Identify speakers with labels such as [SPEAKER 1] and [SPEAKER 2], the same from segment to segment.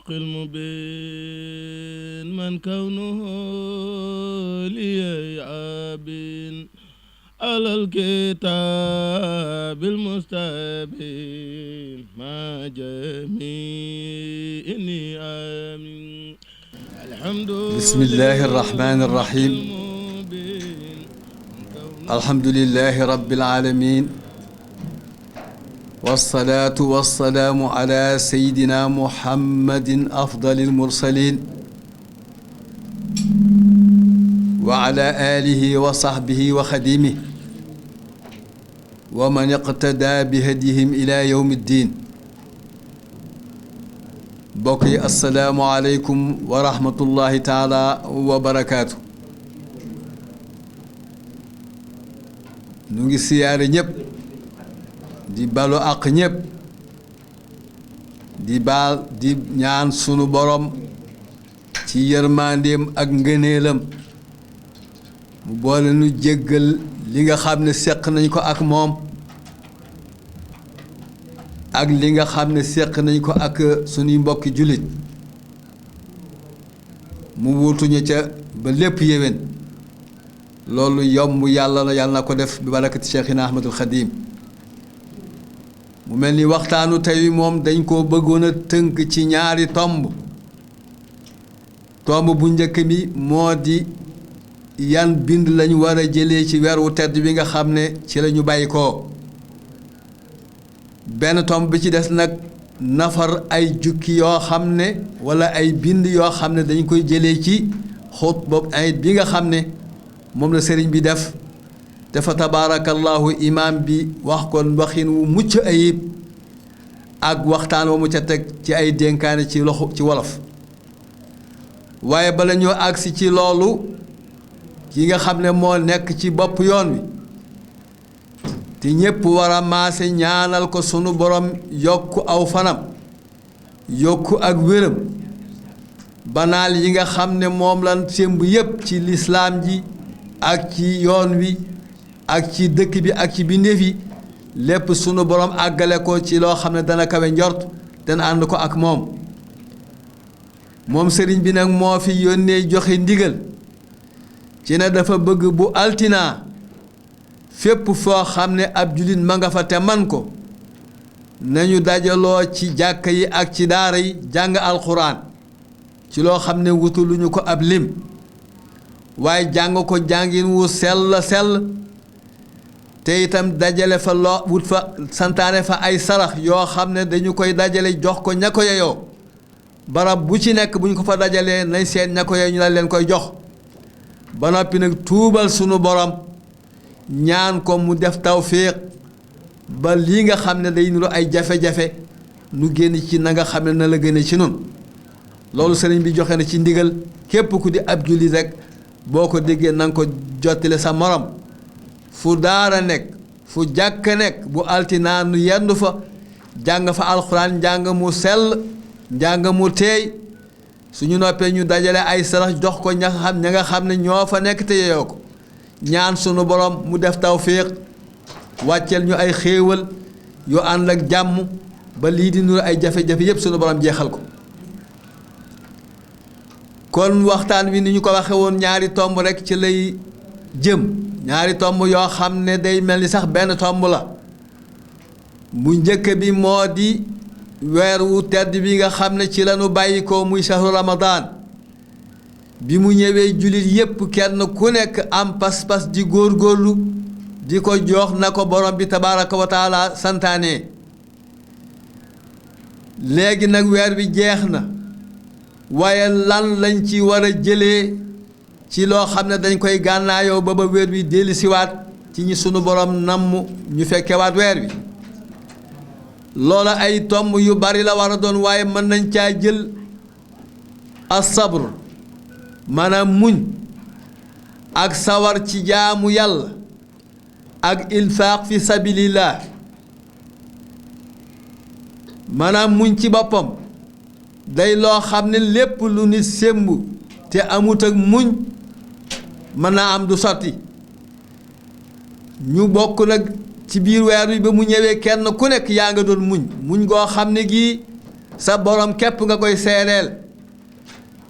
[SPEAKER 1] الحق المبين من كونه لي عابين على الكتاب المستبين ما جميعني آمين الحمد
[SPEAKER 2] بسم الله الرحمن الرحيم الحمد لله رب العالمين والصلاة والسلام على سيدنا محمد أفضل المرسلين وعلى آله وصحبه وخديمه ومن اقتدى بهديهم إلى يوم الدين بقي السلام عليكم ورحمة الله تعالى وبركاته نوغي سيارة ñep di balu ak ñep di bal di ñaan sunu borom ci yermandem ak ngeeneelam mu boole nu jéggal li nga xamne sekk nañ ko ak mom ak li nga xamne sekk nañ ko ak sunu mbokk julit mu wutuñu ca ba lépp yewen loolu yomb yàlla na yàlla na ko def bi barakati Cheikhina Ahmadul Khadim mu mel ni waxtaanu tey moom dañ koo bëggoon a tënk ci ñaari tomb bu njëkk bi moo di yan bind lañu war a jëlee ci weer wu tedd bi nga xam ne ci lañu bàyyi ko benn tomb bi ci des nag nafar ay jukki yoo xam ne wala ay bind yoo xam ne dañ koy jëlee ci xutba ayit bi nga xam ne moom la sëriñ bi def dafa tabaarakallahu imaam bi wax ko waxin wu mucc ayib ak waxtaan wa mu ca teg ci ay dénkaane ci loxo ci wolof waaye bala ñoo agsi ci loolu ki nga xam ne moo nekk ci bopp yoon wi te ñépp war a maase ñaanal ko sunu borom yokku aw fanam yokku ak wéram banaal yi nga xam ne moom lan sémb yépp ci lislaam ji ak ci yoon wi ak ci dëkk bi ak ci bindeef yi lépp sunu borom àggale ko ci loo xam ne dana kawe njort dana ànd ko ak moom sëriñ bi nag moo fi yónnee joxe ndigal ci ne dafa bëgg bu altinaa fépp foo xam ne ab julit ma nga fa te man ko nañu dajaloo ci jàkka yi ak ci daara yi jàng alxuraan ci loo xam ne wutuluñu ko ab lim waaye jàng ko jàngin wu sell te itam dajale fa loo wut fa santaane fa ay sarax yoo xam ne dañu koy dajale jox ko ña ko yeyoo barab bu ci nekk bu ñu ko fa dajalee nay seen ña ko yeyoo ñu la leen koy jox ba noppi nag tuubal sunu borom ñaan ko mu def tawfiq ba lii nga xam ne day niru ay jafe-jafe nu génn ci na nga xam ne na la gëne ci nun loolu sëriñ bi joxe na ci ndigal képp ku di ab jullit rek boo ko déggee na nga ko jottile sa morom fu daara nekk fu jàkk nekk bu altinaa nu yendu fa jàng fa alxuraan njàng mu sell njàng mu teey suñu noppee ñu dajale ay sarax jox ko ña nga xam ne ñoo fa nekk te yeyoo ko ñaan sunu borom mu def tawfiq wàcceel ñu ay xéewal yu ànd ak jàmm ba lii di nuru ay jafe-jafe yépp sunu borom jeexal ko kon waxtaan wi ni ñu ko waxe woon ñaari tomb rekk ci lay jëm ñaari tomb yoo xam ne day mel ni sax benn tomb la bu njëkk bi moo di weer wu tedd bi nga xam ne ci lañu bàyyi ko muy shahru ramadan bi mu ñëwee jullit yépp kenn ku nekk am pas-pas di góorgóorlu di ko jox na ko borom bi tabaaraka wa taala santaane léegi nag weer bi jeex na waaye lan lañ ci war a jëlee ci loo xam ne dañ koy gànnaayoo ba weer wi dellu siwaat ci ñi sunu borom namm ñu fekkewaat weer wi loola ay tomb yu bari la war a doon waaye mën nañ caa jël as-sabr maanaam muñ ak sawar ci jaamu yàlla ak infaaq fi sabilillah maanaam muñ ci boppam day loo xam ne lépp lu nit sémb te amut ak muñ mën naa am du sotti ñu bokk nag ci biir weer wi ba mu ñëwee kenn ku nekk yaa nga doon muñ goo xam ne gii sa borom képp nga koy seereel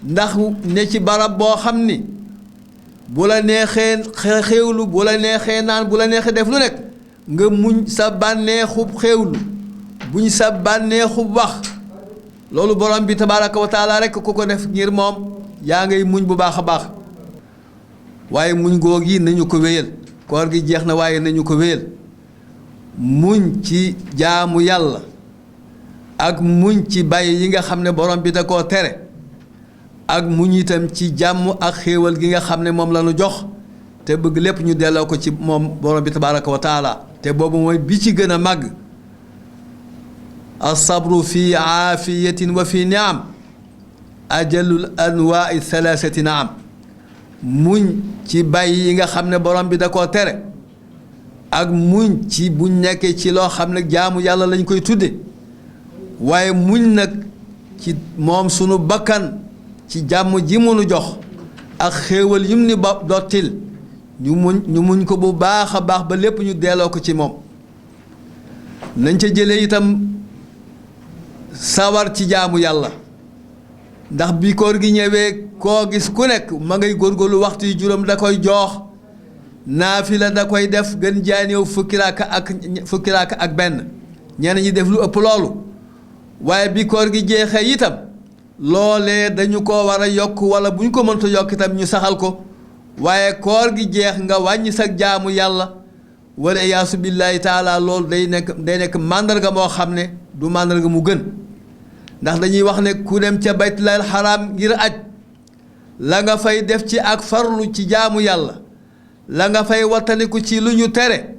[SPEAKER 2] ndax ne ci barab boo xam ni bu la neexee xéewlu bu la neexee naan bu la neexee def lu nekk nga muñ sa bànneexub xéewlu buñ sa bànneexub wax loolu borom bi tabaaraka wa taala rekk ku ko def ngir moom yaa ngay muñ bu baax a baax waaye muñ goog yi nañu ko wéyal koor gi jeex na waaye nañu ko wéyal muñ ci jaamu yàlla ak muñ ci bàyyi yi nga xam ne borom bi da koo tere ak muñ itam ci jàmm ak xéewal gi nga xam ne moom la ñu jox te bëgg lépp ñu delloo ko ci moom borom bi tabaaraka wa taala te boobu mooy bi ci gën a màgg alsabru fi aafiyatin wa fi niam ajalul anwaai thalathati naam muñ ci bàyyi yi nga xam ne borom bi da koo tere ak muñ ci buñ nekkee ci loo xam ne jaamu yàlla lañ koy tudde waaye muñ nag ci moom sunu bakkan ci jàmm ji mu nu jox ak xéewal yim ni ba dottil ñu muñ ko bu baax a baax ba lépp ñu delloo ko ci moom nañ ca jëlee itam sawar ci jaamu yàlla ndax bi koor gi ñëwee koo gis ku nekk ma ngay góorgóorlu waxtu yu juróom da koy joox naafila da koy def gën jaaneew fukki raaka ak benn ñenn ñi def lu ëpp loolu waaye bi koor gi jeexee itam loolee dañu ko war a yokk wala bu ñu ko mënta yokk itam ñu saxal ko waaye koor gi jeex nga wàññi sa jaamu yàlla wala iyaasu billaahi taala loolu day nekk màndarga moo xam ne du màndarga mu gën ndax dañuy wax ne ku dem ca baytullaahil xaraam ngir aj la nga fay def ci ak farlu ci jaamu yàlla la nga fay wattaniku ci lu ñu tere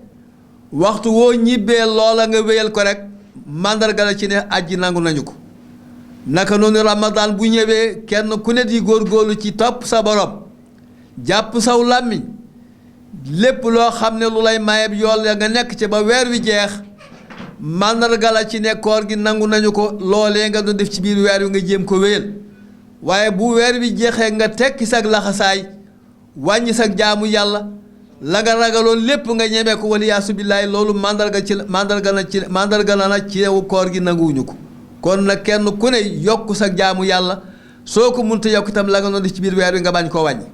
[SPEAKER 2] waxtu woo ñibbee loola nga wéyal ko rek màndarga la ci ne aji nangu nañu ko naka noonu ramadaan bu ñëwee kenn ku ne di góorgóorlu ci topp sa borom jàpp saw làmmiñ lépp loo xam ne lu lay mayeb yool ya nga nekk ci ba weer wi jeex màndarga la ci ne koor gi nangu nañu ko loolee nga doon def ci biir weer wi nga jéem ko wéyal waaye bu weer wi jeexee nga tekki sag laxasaay wàññi sag jaamu yàlla la nga ragaloon lépp nga ñemee ko waliyaasu billaahi loolu màndarga na ci koor gi nanguwuñu ko kon nag kenn ku ne yokk sag jaamu yàlla soo ko munta yokk itam la nga doon def ci biir weer wi nga bañ koo wàññi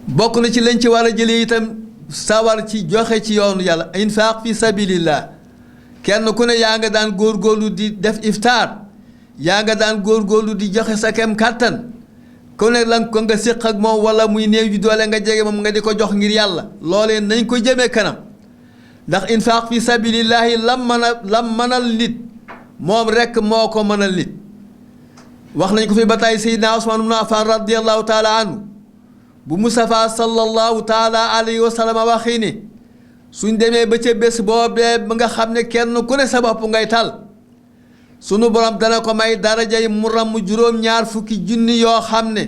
[SPEAKER 2] bokk na ci lañ ci war a jëlee itam sawar ci joxe ci yoonu yàlla infaaq fi sabilillah kenn ku ne yaa nga daan góorgóorlu di def iftaar yaa nga daan góorgóorlu di joxe sa kem kàttan ku ne lan ko nga séq ak moom wala muy néew ji doole nga jege moom nga di ko jox ngir yàlla loolee nañ ko jëmee kanam ndax infaaq fi sabilillahi lam mënal nit moom rekk moo ko mënal nit wax nañ ko fi ba tey Seydina Usmaan ibn Affaan radiyallahu taala anhu bu Mustafa sallallahu taala alayhi wa sallam waxi ni suñ demee ba ca bés boobee ba nga xam ne kenn ku ne sa bopp ngay tal sunu borom dana ko may darajay mu ramm juróom-ñaar fukki junni yoo xam ne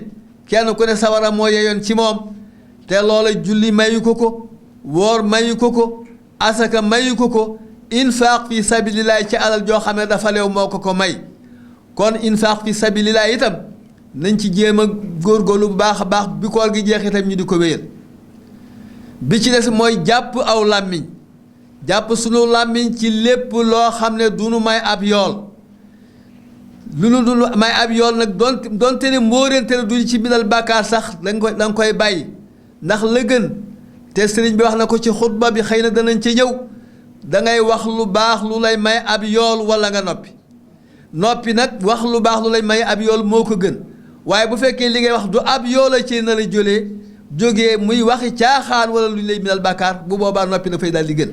[SPEAKER 2] kenn ku ne sawara moo yeyoon ci moom te loola julli mayu ko woor mayu ko asaka mayu ko infaaq fi sabilillahi ci alal joo xam ne dafa leew moo ko may kon infaaq fi sabilillahi itam nañ ci jéem a góorgóorlu bu baax a baax bi koor gi jeex itam ñu di ko wéyal bi ci des mooy jàpp aw làmmiñ jàpp sunu làmmiñ ci lépp loo xam ne du nu may ab yool lu nu du may ab yool nag doonte ne mbóorente ne duñu ci bindal bàkkaar sax danga koy bàyyi ndax la gën te sëriñ bi wax na ko ci xutba bi xëy na danañ ci ñëw dangay wax lu baax lu lay may ab yool wala nga noppi nag wax lu baax lu lay may ab yool moo ko gën waaye bu fekkee li ngay wax du ab yool a ci na la jógee muy waxi caaxaan wala lu ñu lay bindal bàkkaar bu boobaa noppi dafay daal di gën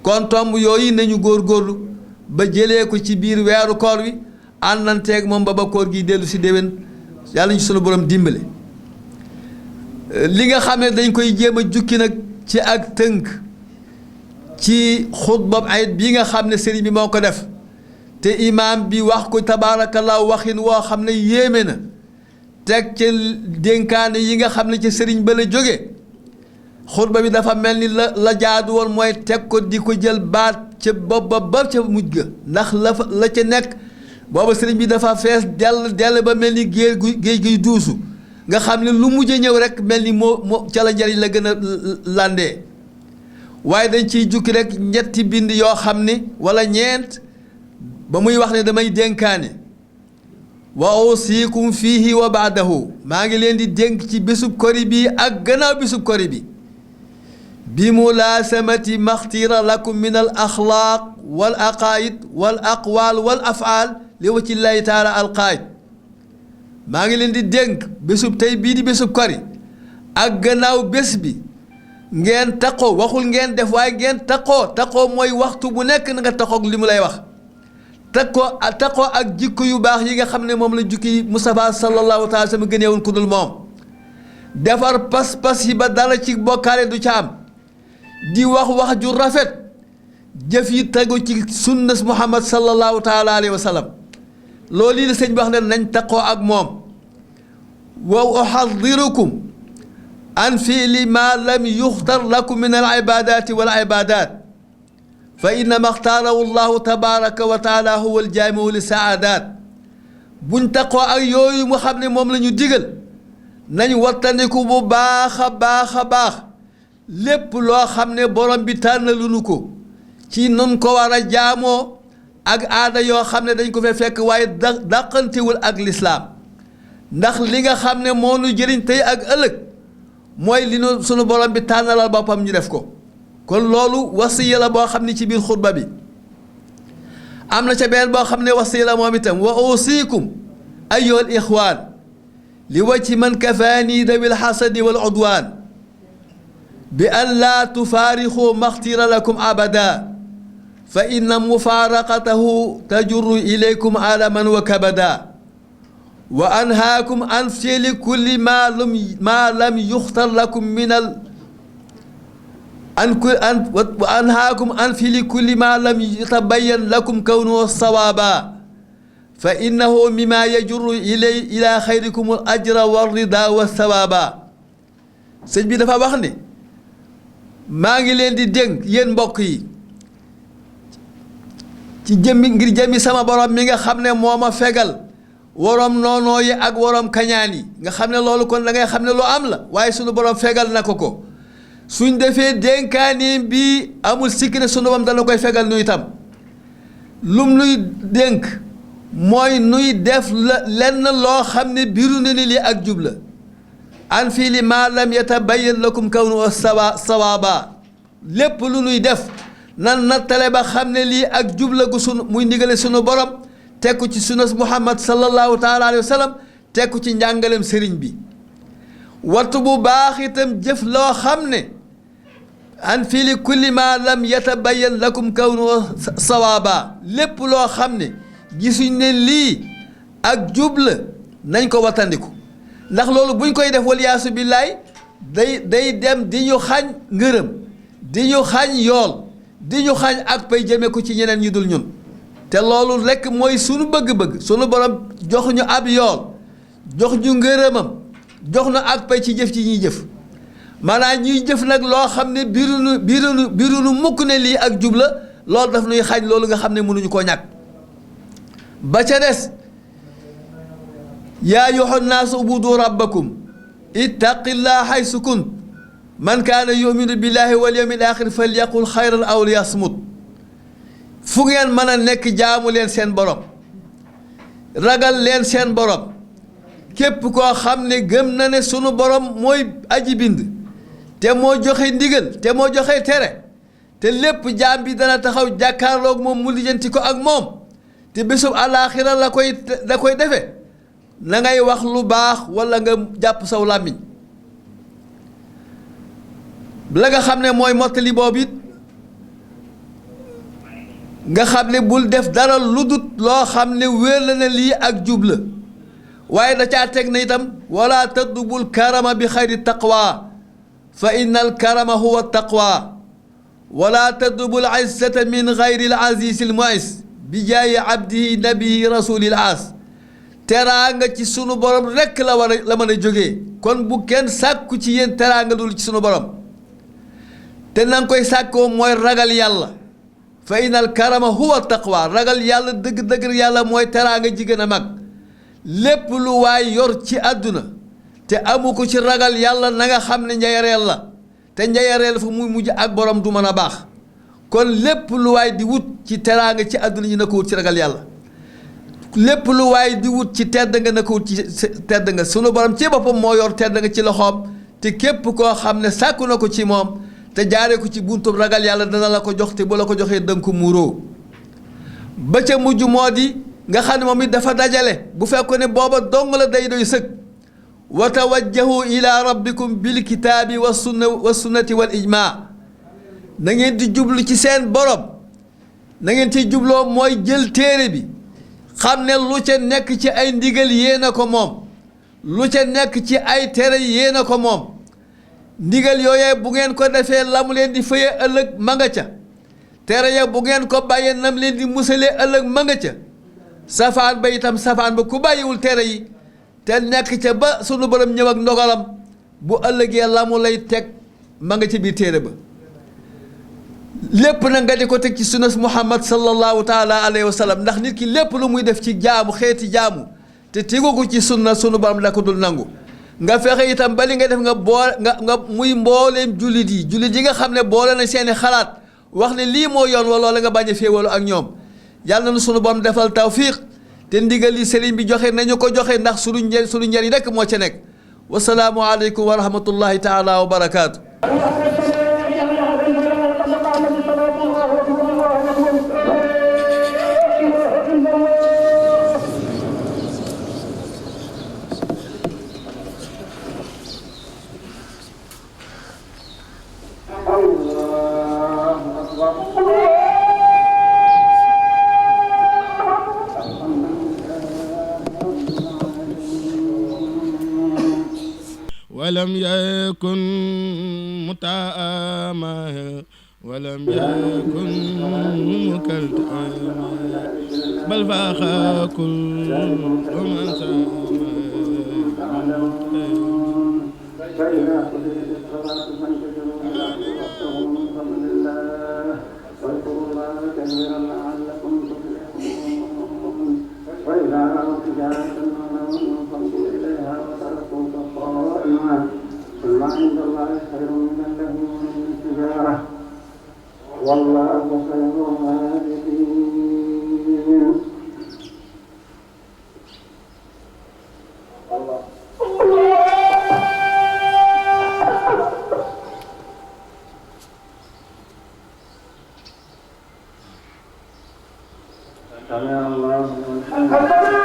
[SPEAKER 2] kon tomb yooyu nañu góorgóorlu ba jëlee ko ci biir weeru koor wi àndanteeg moom ba koor gi dellu si déwén yàlla ñu sunu borom dimbale li nga xam ne dañ koy jéem a jukki nag ci ak tënk ci xutba ayit bii nga xam ne sëriñ bi moo ko def te imaam bi wax ko tabaarakallaahu waxin woo xam ne yéeme na teg ca dénkaane yi nga xam ne ci sëriñ ba la jóge xutba bi dafa mel ni la jaadu woon mooy teg ko di ko jël baat ca bopp ba ca mujj ga ndax la ca nekk booba sëriñ bi dafa fees dell ba mel ni géej guy duusu nga xam ne lu mujj ñëw rek mel ni moo ca la njariñ la gën a landee waaye dañ ciy jukki rek ñetti bind yoo xam ni wala ñeent ba muy wax ne damay dénkaane wa usikum fiihi wa baadahu maa ngi leen di dénk ci bésub kori bi ak gannaaw bésub kori bi bi mulaasamati maxtira lakum min al axlaaq wal aqaayid wal aqwaal wal afaal li wacci llaahi taala alqaayid maa ngi leen di dénk bésub tey bii di bésub kori ak gannaaw bés bi ngeen taqoo waxul ngeen def waaye ngeen taqoo mooy waxtu bu nekk na nga taqoog li mu lay wax taqoo ak jikko yu baax yi nga xam ne moom la jukki Mustafa sallallahu taala sama gënee woon ku dul moom defar pas-pas yi ba dara ci bokkaale du ca am di wax ju rafet jëf yi tegu ci sunnas Muhammad sallallahu taala alayhi wa sallam loolu yi la sëñ bi wax ne nañ taqoo ak moom wa uxadirukum an fiili ma lam yuxtar lakum min al ibadati wal ibadat fa innama xtaarahu llahu tabaraka wa taala huwa al jaamiu li saadat buñ taqoo ak yooyu mu xam ne moom la ñu digal nañ wattandiku bu baax a baax lépp loo xam ne borom bi tànnaluñu ko ci nun ko war a jaamoo ak aada yoo xam ne dañ ko fee fekk waaye dàqantewul ak lislaam ndax li nga xam ne moo nu jëriñ tey ak ëllëg mooy li nu sunu borom bi tànnalal boppam ñu def ko kon loolu wasiya la boo xam ne ci biir xutba bi am na ca beneen boo xam ne wasiya la moom itam wa usikum ayyuhal ixwaan li wajhi man kafaani dawil xasadi wal udwaan bi an laa tufaarixu maxtira lakum abada fa inna mufaaraqatahu tajurru ilaykum alaman wa kabada wa anhaakum an fi'li kulli ma lam yuxtar lakum min al wa anhaakum an fi'li kulli ma lam yatabayyan lakum kawnuhu sawaaba fa innahu mimma yajurru ila xayrikum al ajra wa rida wa sawaaba sëñ bi dafa wax ne maa ngi leen di dénk yéen mbokk yi ci ngir jëmmi sama borom mi nga xam ne moo ma fegal worom noonoo yi ak worom kañaan yi nga xam ne loolu kon da ngay xam ne lu am la waaye sunu borom fegal na ko suñ defee dénkaani bi amul sikki ne sunu borom dana koy fegal nu itam lum nuy dénk mooy nuy def lenn loo xam ne biru na ni lii ak jub la an fii li maa lam yatabayyan lakum kawnu sawaaba lépp lu nuy def nan nattale ba xam ne lii ak jub la gu sunu muy ndigale sunu borom tekku ci sunnas Muhammad sallallahu taala alayhi wa sallam tekku ci njàngalem sëriñ bi wattu bu baax itam jëf loo xam ne an fii li kulli maa lam yatabayyan lakum kawnu sawaaba lépp loo xam ne gisuñ ne lii ak jub la nañ ko wattandiku ndax loolu buñ koy def waliyaasu billaay day dem di ñu xañ ngërëm di ñu xañ yool di ñu xañ ak pay jëme ko ci ñeneen ñu dul ñun te loolu rekk mooy sunu bëgg-bëgg sunu borom jox ñu ab yool jox ñu ngërëmam jox na ak pay ci jëf ci ñuy jëf maanaam ñuy jëf nag loo xam ne birunu mukk ne lii ak jub la loolu daf nuy xañ loolu nga xam ne mënuñu koo ñàkk ba ca des yaa ayyuha nnaasu ubudu rabbakum ittaqillaa haysu kunt man kaana yuminu billahi wal yawmil axir falyaqul xayran aw liyasmut fu ngeen mën a nekk jaamu leen seen borom ragal leen seen borom képp koo xam ne gëm na ne sunu borom mooy aji bind te moo joxe ndigal te moo joxe tere te lépp jaam bi dana taxaw jàkkaarloog moom mu lijjanti ko ak moom te bésub àllaaxira da koy defe na ngay wax lu baax walla nga jàpp saw làmmiñ la nga xam ne mooy mottali boobu it nga xam ne bul def dara lu dut loo xam ne wér la ne lii ak jub la waaye da caa teg na itam wala tatlubul karama bi xayri taqwa fa inna al karama huwa taqwa wala tatlubul izzata min xayri al aziz al mu'izz bi jaayi abdihi nabihi rasulil aas teraanga ci sunu borom rekk la mën a jógee kon bu kenn sàkku ci yéen teraanga dul ci sunu borom te na nga koy sàkkoo mooy ragal yàlla fa inal karama huwa taqwa ragal yàlla dëgg-dëgg yàlla mooy teraanga ji gën a mag lépp lu waay yor ci àdduna te amu ko ci ragal yàlla na nga xam ne njayareel la te njayareel fa muy mujj ak borom du mën a baax kon lépp lu waay di wut ci teraanga ci àdduna ji na ko wut ci ragal yàlla lépp lu waay di wut ci tedd nga na ko wut ci tedd nga sunu borom ci boppam moo yor tedd nga ci loxoom te képp koo xam ne sàkku na ko ci moom te jaaree ko ci buntu ragal yàlla dana la ko jox te bu la ko joxee danga ko muuroo ba ca mujj moo di nga xam ne moom it dafa dajale bu fekkoon ne booba dong la day doy sëg wa tawajjahu ila rabbikum bil kitaabi wa sunnati wal ijmaa na ngeen di jublu ci seen borom na ngeen ci jubloo mooy jël téere bi xam ne lu ca nekk ci ay ndigal yéen a ko moom lu ca nekk ci ay tere yéen a ko moom ndigal yooyee bu ngeen ko defee la mu leen di fëye ëllëg ma nga ca tere ya bu ngeen ko bàyyee nam leen di musalee ëllëg ma nga ca safaan ba itam safaan ba ku bàyyiwul tere yi te nekk ca ba sunu borom ñëw ak ndogalam bu ëllëgee la mu lay teg ma nga ca biir téere ba lépp na nga di ko teg ci sunnas muhammad sallallahu taala alayhi wa sallam ndax nit ki lépp lu muy def ci jaamu xeeti jaamu te tegu ko ci sunna sunu borom da ko dul nangu nga fexe itam ba li nga def nga muy mbooleem jullit yi nga xam ne boole na seeni xalaat wax ne lii moo yoon wa loola nga bañ a féewalu ak ñoom yàlla na sunu borom defal tawfiq te ndigal li sëriñ bi joxe nañu ko joxe ndax sunu njëriñ rek moo ca nekk wasalaamu aleykum wa rahmatullahi taala wa barakaatu.
[SPEAKER 1] ولم يكن متآما ولم يكن مكلتآما بل فاخ كل من ساما
[SPEAKER 3] عند الله خير من اللهو ومن التجارة والله خير الرازقين. سمع الله لمن حمده.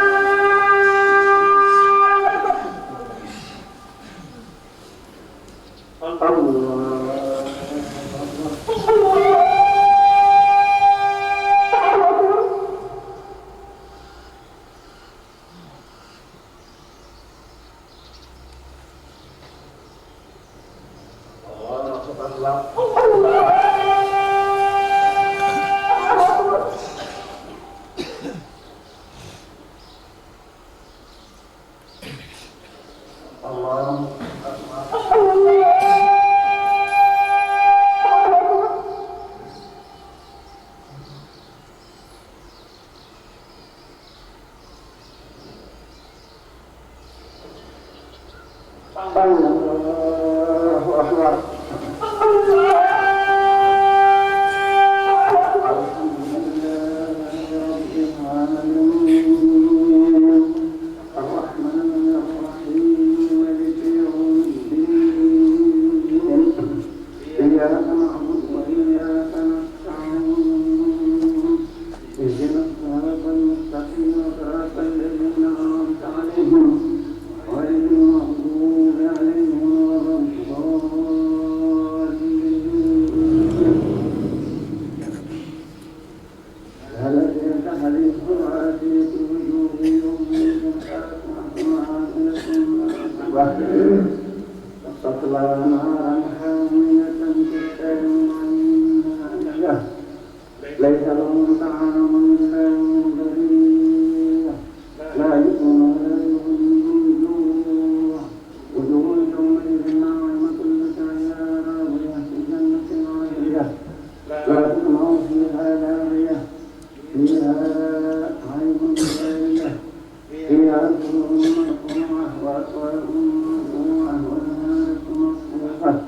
[SPEAKER 3] ليس لهم طعام إلا من ضريع لا يؤمن ولا يؤمن من جوع وجوه يومئذ ناعمة لسعيها راضية في جنة عالية لا تسمع فيها لاغية فيها عين جارية فيها سرر مرفوعة وأكواب مرفوعة ونمارق مصفوفة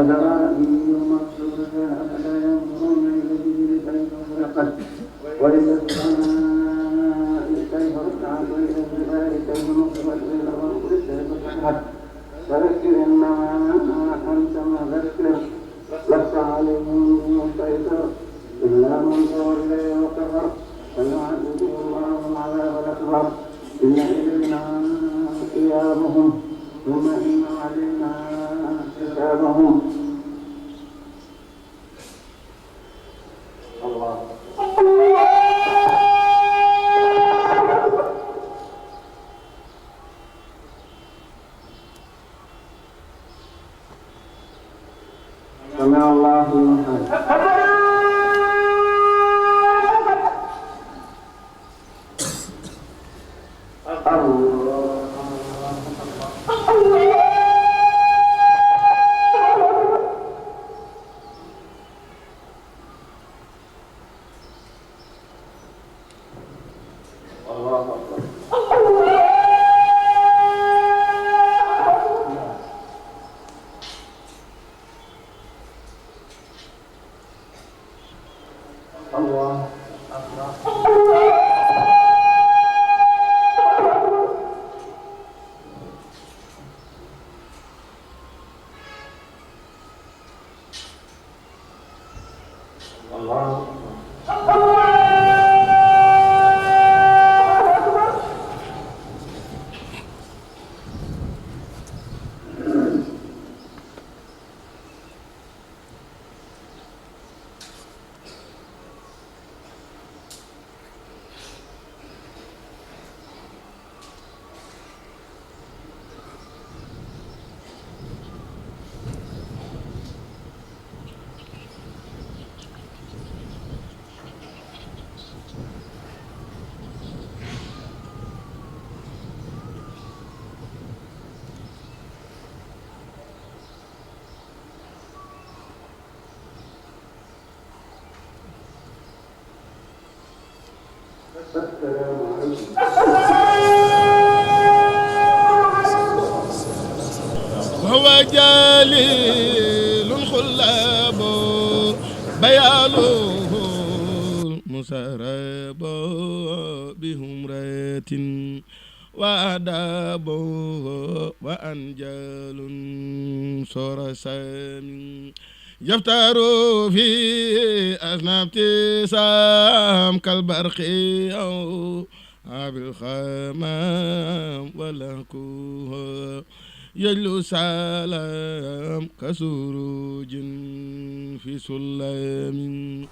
[SPEAKER 3] وزرابي مبسوطة أفلا ينظرون إلى الإبل كيف خلقت وإلى السماء كيف رفعت وإلى الجبال كيف نصبت وإلى الأرض كيف سطحت فذكر إنما أنت مذكر لست عليهم مسيطر إلا من تولي وكفر فيعذبه الله العذاب الأكبر إن إلينا إيابهم ثم إن علينا حسابهم. الله سمع الله لمن حمده. السلام عليكم.
[SPEAKER 1] وهو جليل خلاب بياله مسرب بهمرة وآداب وأنجال صرسام يفتر في أثناء ابتسام كالبرق أو بالخمام ولهكوها يجلو سلام كسروج في سلام